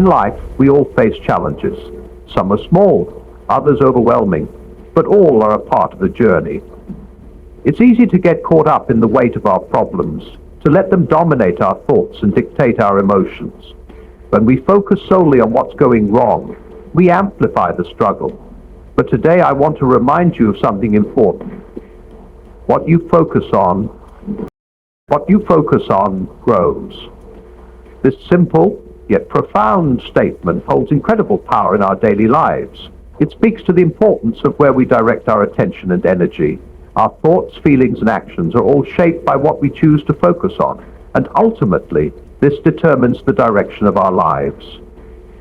In life, we all face challenges. Some are small, others overwhelming, but all are a part of the journey. It's easy to get caught up in the weight of our problems, to let them dominate our thoughts and dictate our emotions. When we focus solely on what's going wrong, we amplify the struggle. But today I want to remind you of something important. What you focus on grows. This simple, yet profound statement holds incredible power in our daily lives. It speaks to the importance of where we direct our attention and energy. Our thoughts, feelings, and actions are all shaped by what we choose to focus on, and ultimately, this determines the direction of our lives.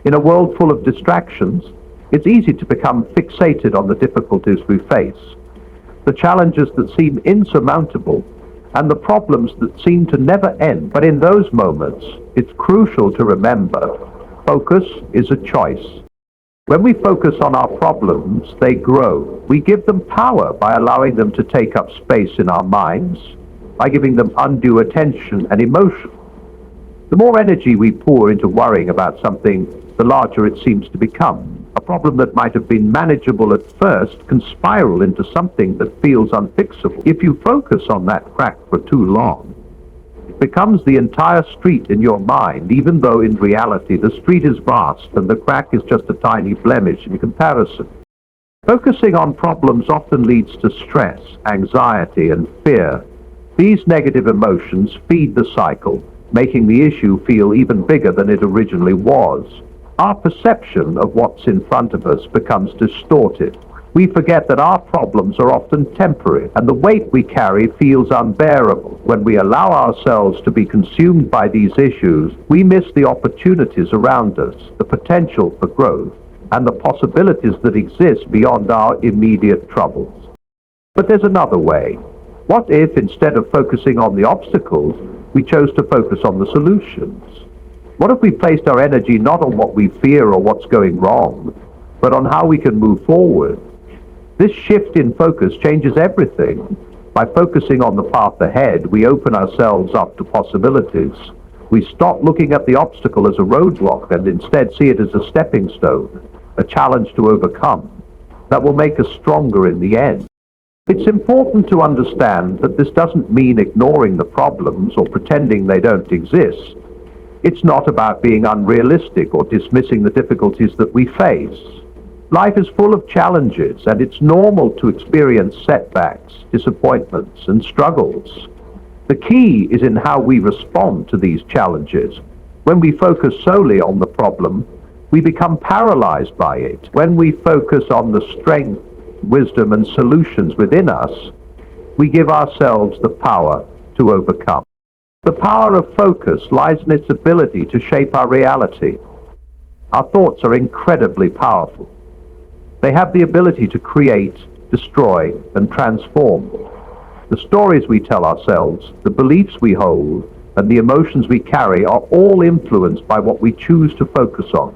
In a world full of distractions, it's easy to become fixated on the difficulties we face, the challenges that seem insurmountable, and the problems that seem to never end. But in those moments, it's crucial to remember, focus is a choice. When we focus on our problems, they grow. We give them power by allowing them to take up space in our minds, by giving them undue attention and emotion. The more energy we pour into worrying about something, the larger it seems to become. A problem that might have been manageable at first can spiral into something that feels unfixable. If you focus on that crack for too long, it becomes the entire street in your mind, even though in reality the street is vast and the crack is just a tiny blemish in comparison. Focusing on problems often leads to stress, anxiety, and fear. These negative emotions feed the cycle, making the issue feel even bigger than it originally was. Our perception of what's in front of us becomes distorted. We forget that our problems are often temporary, and the weight we carry feels unbearable. When we allow ourselves to be consumed by these issues, we miss the opportunities around us, the potential for growth, and the possibilities that exist beyond our immediate troubles. But there's another way. What if, instead of focusing on the obstacles, we chose to focus on the solutions? What if we placed our energy not on what we fear or what's going wrong, but on how we can move forward? This shift in focus changes everything. By focusing on the path ahead, we open ourselves up to possibilities. We stop looking at the obstacle as a roadblock and instead see it as a stepping stone, a challenge to overcome, that will make us stronger in the end. It's important to understand that this doesn't mean ignoring the problems or pretending they don't exist. It's not about being unrealistic or dismissing the difficulties that we face. Life is full of challenges, and it's normal to experience setbacks, disappointments, and struggles. The key is in how we respond to these challenges. When we focus solely on the problem, we become paralyzed by it. When we focus on the strength, wisdom, and solutions within us, we give ourselves the power to overcome. The power of focus lies in its ability to shape our reality. Our thoughts are incredibly powerful. They have the ability to create, destroy, and transform. The stories we tell ourselves, the beliefs we hold, and the emotions we carry are all influenced by what we choose to focus on.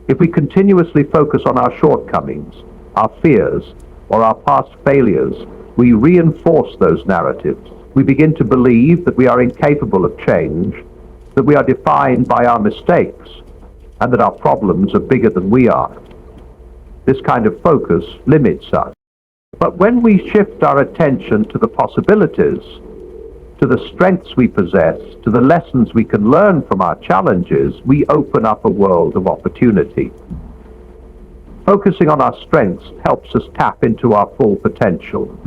If we continuously focus on our shortcomings, our fears, or our past failures, we reinforce those narratives. We begin to believe that we are incapable of change, that we are defined by our mistakes, and that our problems are bigger than we are. This kind of focus limits us. But when we shift our attention to the possibilities, to the strengths we possess, to the lessons we can learn from our challenges, we open up a world of opportunity. Focusing on our strengths helps us tap into our full potential.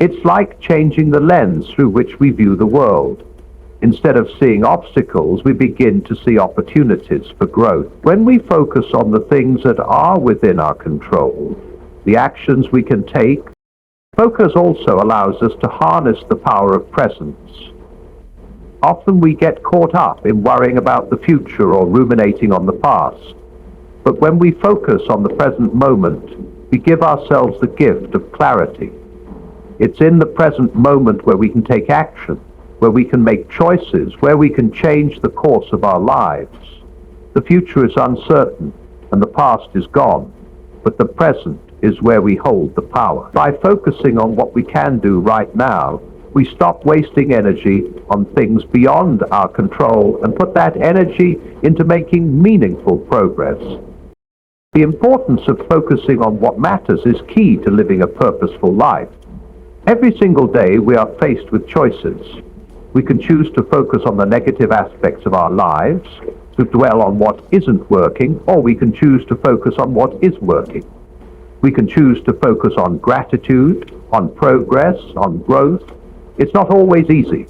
It's like changing the lens through which we view the world. Instead of seeing obstacles, we begin to see opportunities for growth. When we focus on the things that are within our control, the actions we can take, focus also allows us to harness the power of presence. Often we get caught up in worrying about the future or ruminating on the past. But when we focus on the present moment, we give ourselves the gift of clarity. It's in the present moment where we can take action, where we can make choices, where we can change the course of our lives. The future is uncertain, and the past is gone, but the present is where we hold the power. By focusing on what we can do right now, We stop wasting energy on things beyond our control and put that energy into making meaningful progress. The importance of focusing on what matters is key to living a purposeful life. Every single day we are faced with choices. We can choose to focus on the negative aspects of our lives, to dwell on what isn't working, or we can choose to focus on what is working. We can choose to focus on gratitude, on progress, on growth. It's not always easy,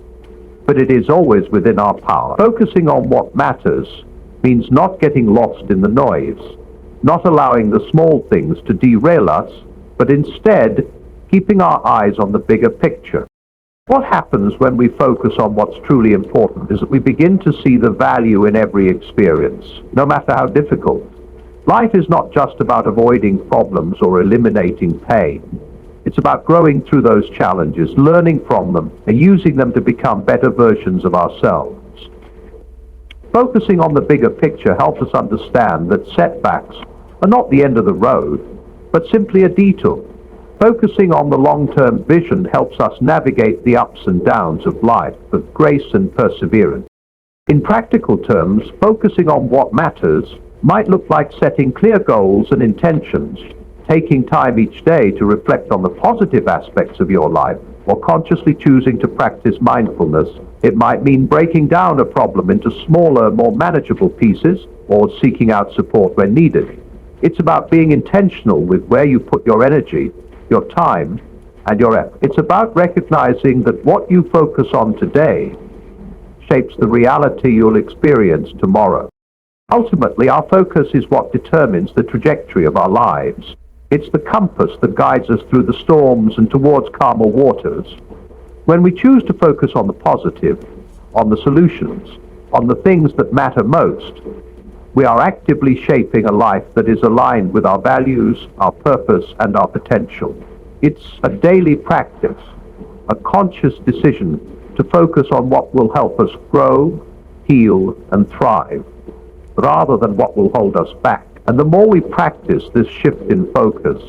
but it is always within our power. Focusing on what matters means not getting lost in the noise, not allowing the small things to derail us, but instead keeping our eyes on the bigger picture. What happens when we focus on what's truly important is that we begin to see the value in every experience, no matter how difficult. Life is not just about avoiding problems or eliminating pain. It's about growing through those challenges, learning from them, and using them to become better versions of ourselves. Focusing on the bigger picture helps us understand that setbacks are not the end of the road, but simply a detour. Focusing on the long-term vision helps us navigate the ups and downs of life with grace and perseverance. In practical terms, focusing on what matters might look like setting clear goals and intentions, taking time each day to reflect on the positive aspects of your life, or consciously choosing to practice mindfulness. It might mean breaking down a problem into smaller, more manageable pieces, or seeking out support when needed. It's about being intentional with where you put your energy, your time, and your effort. It's about recognizing that what you focus on today shapes the reality you'll experience tomorrow. Ultimately, our focus is what determines the trajectory of our lives. It's the compass that guides us through the storms and towards calmer waters. When we choose to focus on the positive, on the solutions, on the things that matter most, we are actively shaping a life that is aligned with our values, our purpose, and our potential. It's a daily practice, a conscious decision to focus on what will help us grow, heal, and thrive, rather than what will hold us back. And the more we practice this shift in focus,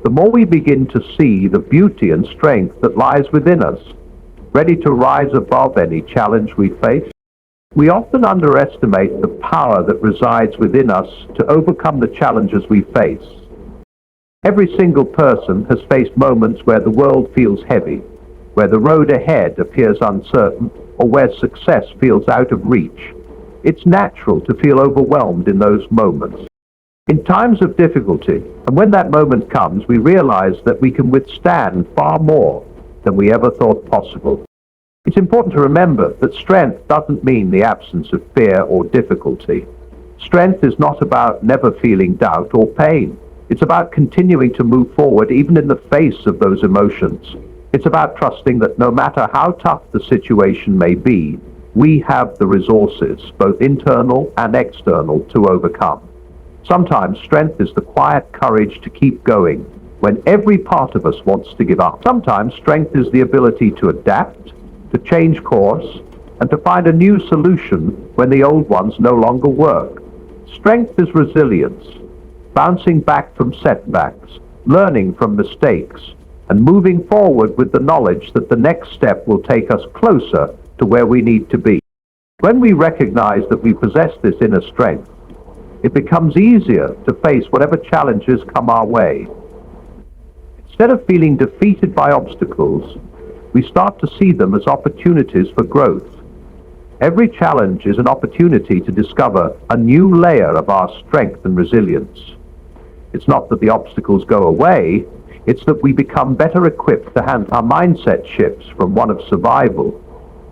the more we begin to see the beauty and strength that lies within us, ready to rise above any challenge we face. We often underestimate the power that resides within us to overcome the challenges we face. Every single person has faced moments where the world feels heavy, where the road ahead appears uncertain, or where success feels out of reach. It's natural to feel overwhelmed in those moments. In times of difficulty, and when that moment comes, we realize that we can withstand far more than we ever thought possible. It's important to remember that strength doesn't mean the absence of fear or difficulty. Strength is not about never feeling doubt or pain. It's about continuing to move forward even in the face of those emotions. It's about trusting that no matter how tough the situation may be, we have the resources, both internal and external, to overcome. Sometimes strength is the quiet courage to keep going when every part of us wants to give up. Sometimes strength is the ability to adapt, to change course, and to find a new solution when the old ones no longer work. Strength is resilience, bouncing back from setbacks, learning from mistakes, and moving forward with the knowledge that the next step will take us closer to where we need to be. When we recognize that we possess this inner strength, it becomes easier to face whatever challenges come our way. Instead of feeling defeated by obstacles, we start to see them as opportunities for growth. Every challenge is an opportunity to discover a new layer of our strength and resilience. It's not that the obstacles go away, it's that we become better equipped to handle. Our mindset shifts from one of survival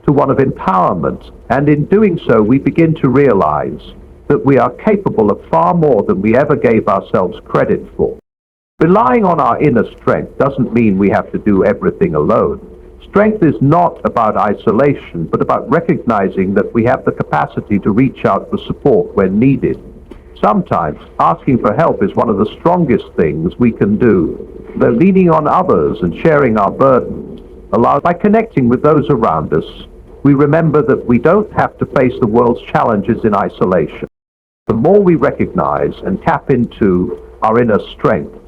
to one of empowerment, and in doing so we begin to realize that we are capable of far more than we ever gave ourselves credit for. Relying on our inner strength doesn't mean we have to do everything alone. Strength is not about isolation, but about recognizing that we have the capacity to reach out for support when needed. Sometimes asking for help is one of the strongest things we can do. Though leaning on others and sharing our burdens allows, by connecting with those around us, we remember that we don't have to face the world's challenges in isolation. The more we recognize and tap into our inner strength,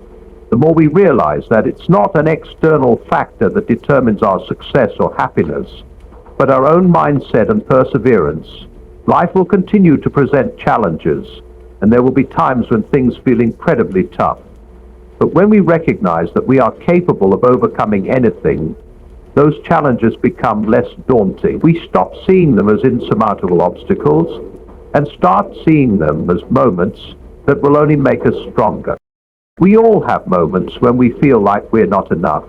the more we realize that it's not an external factor that determines our success or happiness, but our own mindset and perseverance. Life will continue to present challenges, and there will be times when things feel incredibly tough. But when we recognize that we are capable of overcoming anything, those challenges become less daunting. We stop seeing them as insurmountable obstacles and start seeing them as moments that will only make us stronger. We all have moments when we feel like we're not enough.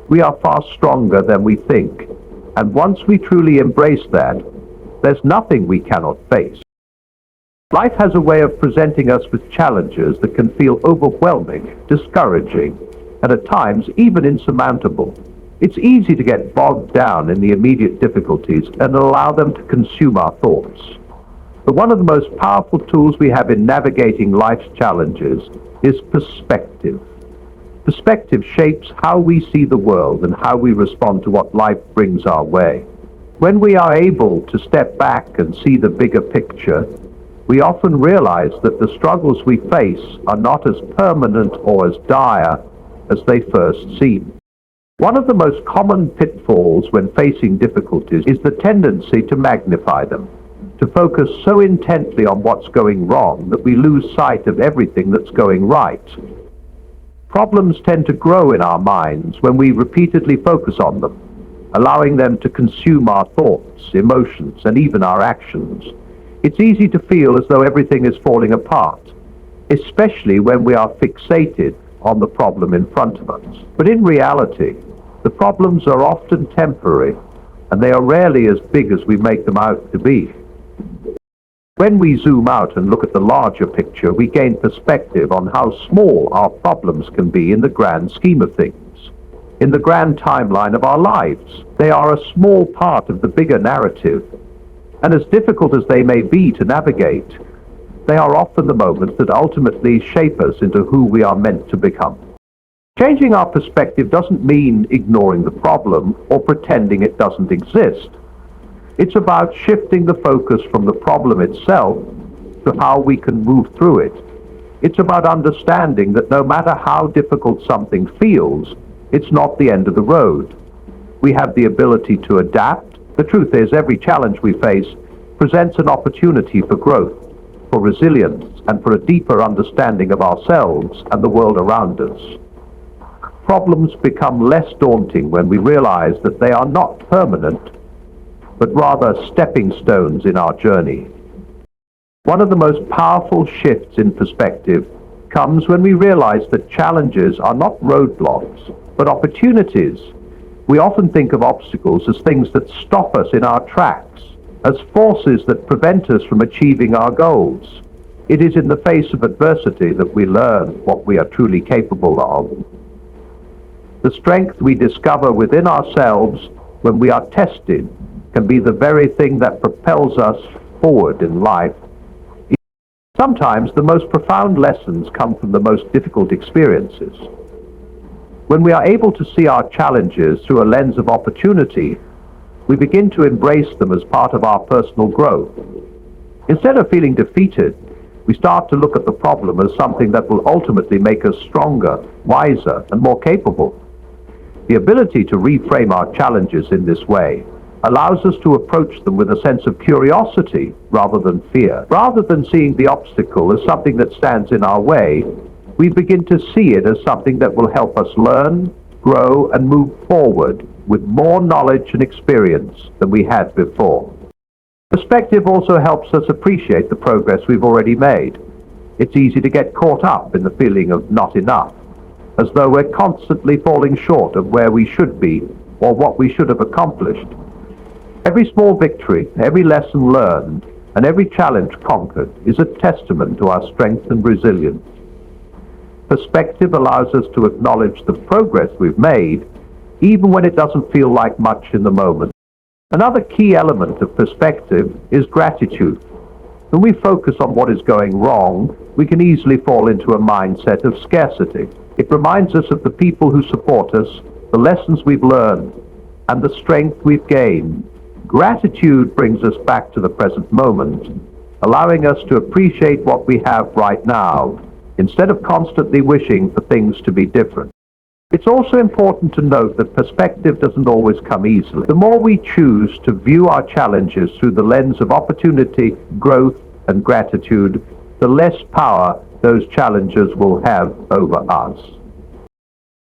We are far stronger than we think, and once we truly embrace that, there's nothing we cannot face. Life has a way of presenting us with challenges that can feel overwhelming, discouraging, and at times even insurmountable. It's easy to get bogged down in the immediate difficulties and allow them to consume our thoughts. But one of the most powerful tools we have in navigating life's challenges is perspective. Perspective shapes how we see the world and how we respond to what life brings our way. When we are able to step back and see the bigger picture, we often realize that the struggles we face are not as permanent or as dire as they first seem. One of the most common pitfalls when facing difficulties is the tendency to magnify them, to focus so intently on what's going wrong that we lose sight of everything that's going right. Problems tend to grow in our minds when we repeatedly focus on them, allowing them to consume our thoughts, emotions, and even our actions. It's easy to feel as though everything is falling apart, especially when we are fixated on the problem in front of us. But in reality, the problems are often temporary, and they are rarely as big as we make them out to be. When we zoom out and look at the larger picture, we gain perspective on how small our problems can be in the grand scheme of things. In the grand timeline of our lives, they are a small part of the bigger narrative, and as difficult as they may be to navigate, they are often the moments that ultimately shape us into who we are meant to become. Changing our perspective doesn't mean ignoring the problem or pretending it doesn't exist. It's about shifting the focus from the problem itself to how we can move through it. It's about understanding that no matter how difficult something feels, it's not the end of the road. We have the ability to adapt. The truth is, every challenge we face presents an opportunity for growth, for resilience, and for a deeper understanding of ourselves and the world around us. Problems become less daunting when we realize that they are not permanent, but rather stepping stones in our journey. One of the most powerful shifts in perspective comes when we realize that challenges are not roadblocks, but opportunities. We often think of obstacles as things that stop us in our tracks, as forces that prevent us from achieving our goals. It is in the face of adversity that we learn what we are truly capable of. The strength we discover within ourselves when we are tested can be the very thing that propels us forward in life. Sometimes the most profound lessons come from the most difficult experiences. When we are able to see our challenges through a lens of opportunity, we begin to embrace them as part of our personal growth. Instead of feeling defeated, we start to look at the problem as something that will ultimately make us stronger, wiser, and more capable. The ability to reframe our challenges in this way allows us to approach them with a sense of curiosity rather than fear. Rather than seeing the obstacle as something that stands in our way, we begin to see it as something that will help us learn, grow, and move forward with more knowledge and experience than we had before. Perspective also helps us appreciate the progress we've already made. It's easy to get caught up in the feeling of not enough, as though we're constantly falling short of where we should be or what we should have accomplished. Every small victory, every lesson learned, and every challenge conquered is a testament to our strength and resilience. Perspective allows us to acknowledge the progress we've made, even when it doesn't feel like much in the moment. Another key element of perspective is gratitude. When we focus on what is going wrong, we can easily fall into a mindset of scarcity. It reminds us of the people who support us, the lessons we've learned, and the strength we've gained. Gratitude brings us back to the present moment, allowing us to appreciate what we have right now instead of constantly wishing for things to be different. It's also important to note that perspective doesn't always come easily. The more we choose to view our challenges through the lens of opportunity, growth, and gratitude, the less power those challenges will have over us.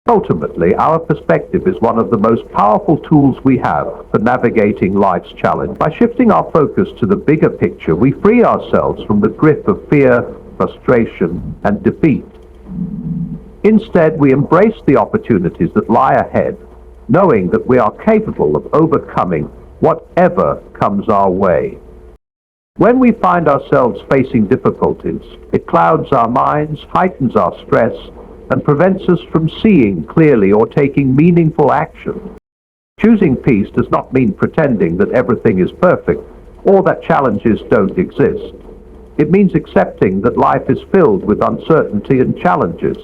Ultimately, our perspective is one of the most powerful tools we have for navigating life's challenge. By shifting our focus to the bigger picture, we free ourselves from the grip of fear, frustration, and defeat. Instead, we embrace the opportunities that lie ahead, knowing that we are capable of overcoming whatever comes our way. When we find ourselves facing difficulties, it clouds our minds, heightens our stress, and prevents us from seeing clearly or taking meaningful action. Choosing peace does not mean pretending that everything is perfect or that challenges don't exist. It means accepting that life is filled with uncertainty and challenges,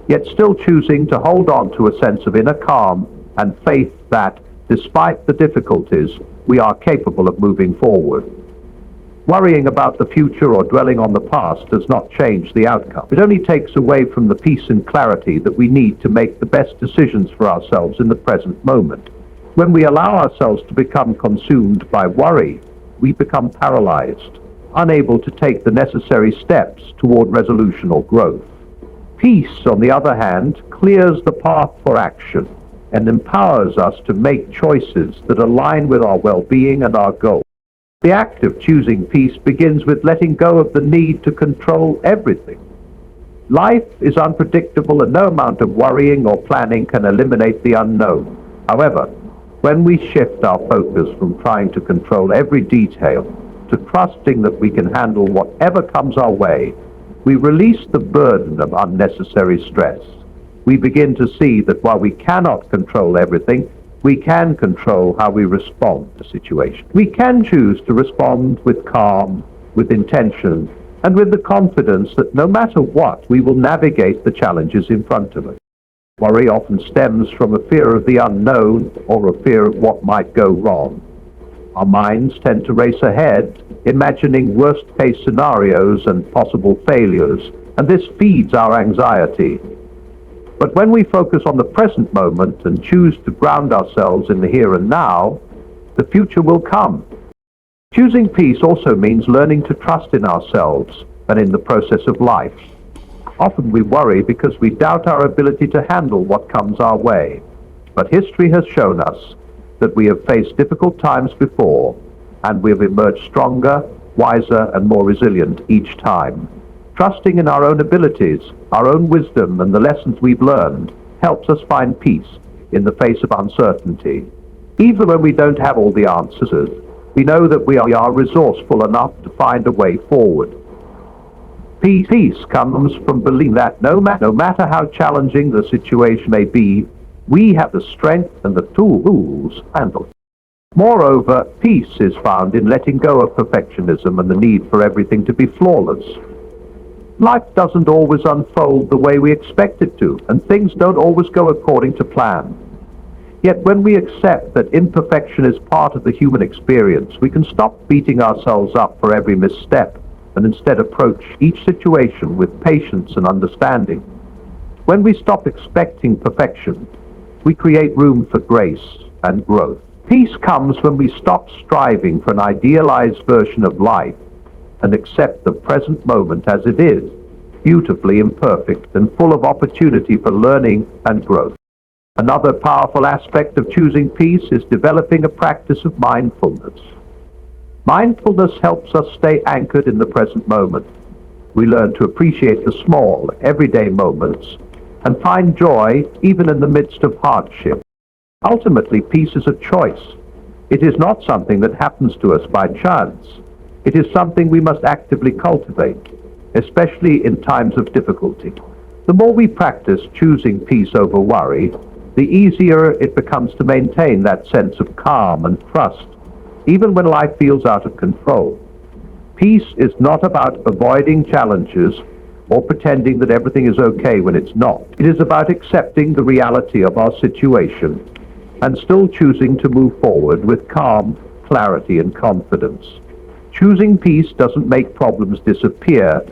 yet still choosing to hold on to a sense of inner calm and faith that, despite the difficulties, we are capable of moving forward. Worrying about the future or dwelling on the past does not change the outcome. It only takes away from the peace and clarity that we need to make the best decisions for ourselves in the present moment. When we allow ourselves to become consumed by worry, we become paralyzed, unable to take the necessary steps toward resolution or growth. Peace, on the other hand, clears the path for action and empowers us to make choices that align with our well-being and our goals. The act of choosing peace begins with letting go of the need to control everything. Life is unpredictable and no amount of worrying or planning can eliminate the unknown. However, when we shift our focus from trying to control every detail to trusting that we can handle whatever comes our way, we release the burden of unnecessary stress. We begin to see that while we cannot control everything, we can control how we respond to situations. We can choose to respond with calm, with intention, and with the confidence that no matter what, we will navigate the challenges in front of us. Worry often stems from a fear of the unknown or a fear of what might go wrong. Our minds tend to race ahead, imagining worst-case scenarios and possible failures, and this feeds our anxiety. But when we focus on the present moment and choose to ground ourselves in the here and now, the future will come. Choosing peace also means learning to trust in ourselves and in the process of life. Often we worry because we doubt our ability to handle what comes our way. But history has shown us that we have faced difficult times before, and we have emerged stronger, wiser, and more resilient each time. Trusting in our own abilities, our own wisdom, and the lessons we've learned helps us find peace in the face of uncertainty. Even when we don't have all the answers, we know that we are resourceful enough to find a way forward. Peace comes from believing that no matter how challenging the situation may be, we have the strength and the tools to handle it. Moreover, peace is found in letting go of perfectionism and the need for everything to be flawless. Life doesn't always unfold the way we expect it to, and things don't always go according to plan. Yet when we accept that imperfection is part of the human experience, we can stop beating ourselves up for every misstep and instead approach each situation with patience and understanding. When we stop expecting perfection, we create room for grace and growth. Peace comes when we stop striving for an idealized version of life and accept the present moment as it is, beautifully imperfect and full of opportunity for learning and growth. Another powerful aspect of choosing peace is developing a practice of mindfulness. Mindfulness helps us stay anchored in the present moment. We learn to appreciate the small, everyday moments and find joy even in the midst of hardship. Ultimately, peace is a choice. It is not something that happens to us by chance. It is something we must actively cultivate, especially in times of difficulty. The more we practice choosing peace over worry, the easier it becomes to maintain that sense of calm and trust, even when life feels out of control. Peace is not about avoiding challenges or pretending that everything is okay when it's not. It is about accepting the reality of our situation and still choosing to move forward with calm, clarity, and confidence. Choosing peace doesn't make problems disappear,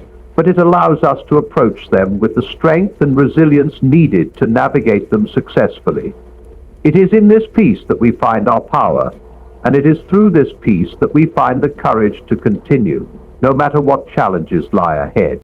but it allows us to approach them with the strength and resilience needed to navigate them successfully. It is in this peace that we find our power, and it is through this peace that we find the courage to continue, no matter what challenges lie ahead.